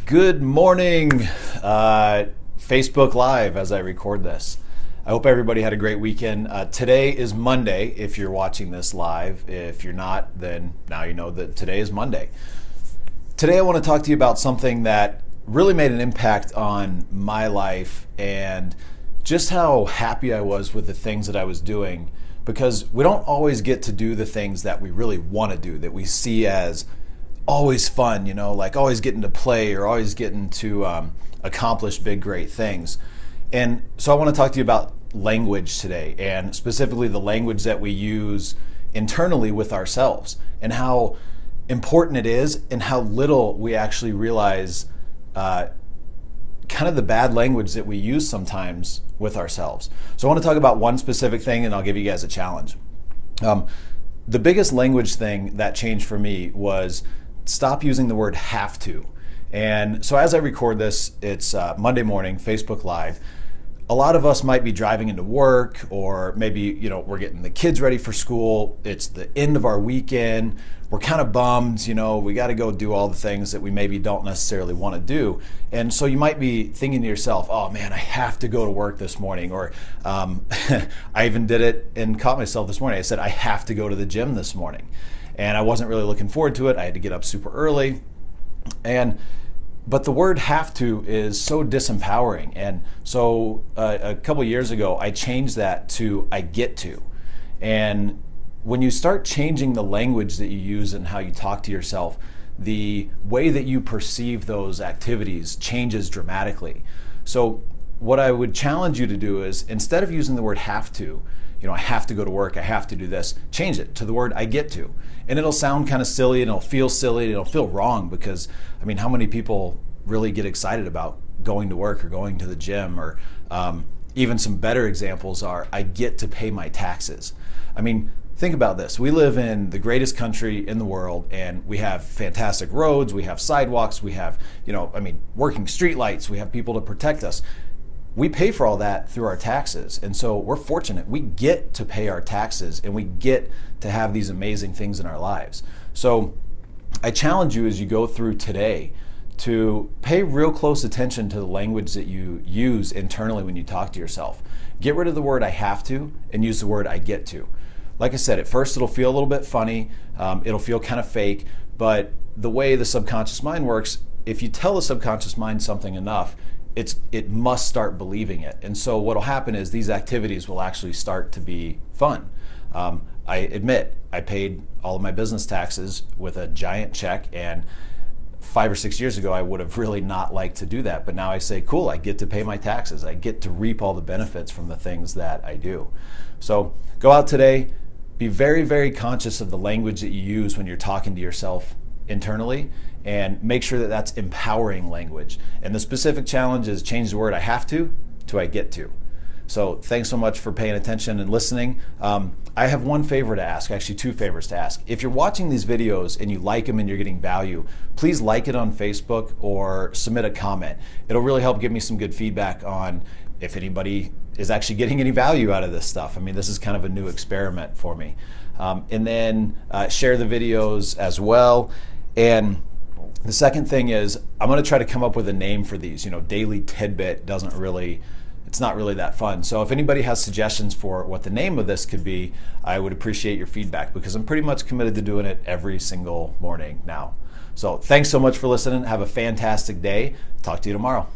Good morning, Facebook Live as I record this. I hope everybody had a great weekend. Today is Monday if you're watching this live. If you're not, then now you know that today is Monday. Today I want to talk to you about something that really made an impact on my life and just how happy I was with the things that I was doing, because we don't always get to do the things that we really want to do, that we see as always fun, like always getting to play or always getting to accomplish big, great things. And so I want to talk to you about language today, and specifically the language that we use internally with ourselves and how important it is and how little we actually realize kind of the bad language that we use sometimes with ourselves. So I want to talk about one specific thing, and I'll give you guys a challenge. The biggest language thing that changed for me was stop using the word have to. And so as I record this, it's Monday morning, Facebook Live. A lot of us might be driving into work, or maybe, we're getting the kids ready for school. It's the end of our weekend. We're kind of bummed, we got to go do all the things that we maybe don't necessarily want to do. And so you might be thinking to yourself, oh man, I have to go to work this morning. Or I even did it and caught myself this morning. I said, I have to go to the gym this morning. And I wasn't really looking forward to it. I had to get up super early. But the word have to is so disempowering. And so a couple years ago, I changed that to I get to. And when you start changing the language that you use and how you talk to yourself, the way that you perceive those activities changes dramatically. So what I would challenge you to do is, instead of using the word have to, I have to go to work, I have to do this, change it to the word I get to. And it'll sound kind of silly, and it'll feel silly, and it'll feel wrong, because how many people really get excited about going to work or going to the gym? Or even some better examples are, I get to pay my taxes. Think about this. We live in the greatest country in the world, and we have fantastic roads, we have sidewalks, we have, working streetlights, we have people to protect us. We pay for all that through our taxes. And so we're fortunate. We get to pay our taxes, and we get to have these amazing things in our lives. So I challenge you as you go through today to pay real close attention to the language that you use internally when you talk to yourself. Get rid of the word I have to and use the word I get to. Like I said, at first it'll feel a little bit funny, it'll feel kind of fake, but the way the subconscious mind works, if you tell the subconscious mind something enough, it must start believing it. And so what'll happen is these activities will actually start to be fun. I admit, I paid all of my business taxes with a giant check, and 5 or 6 years ago, I would have really not liked to do that. But now I say, cool, I get to pay my taxes. I get to reap all the benefits from the things that I do. So go out today, be very, very conscious of the language that you use when you're talking to yourself internally, and make sure that that's empowering language. And the specific challenge is change the word I have to I get to. So thanks so much for paying attention and listening. I have one favor to ask, actually two favors to ask. If you're watching these videos and you like them and you're getting value, please like it on Facebook or submit a comment. It'll really help give me some good feedback on if anybody is actually getting any value out of this stuff. This is kind of a new experiment for me. And then share the videos as well. And the second thing is, I'm going to try to come up with a name for these. Daily tidbit it's not really that fun. So if anybody has suggestions for what the name of this could be, I would appreciate your feedback, because I'm pretty much committed to doing it every single morning now. So thanks so much for listening. Have a fantastic day. Talk to you tomorrow.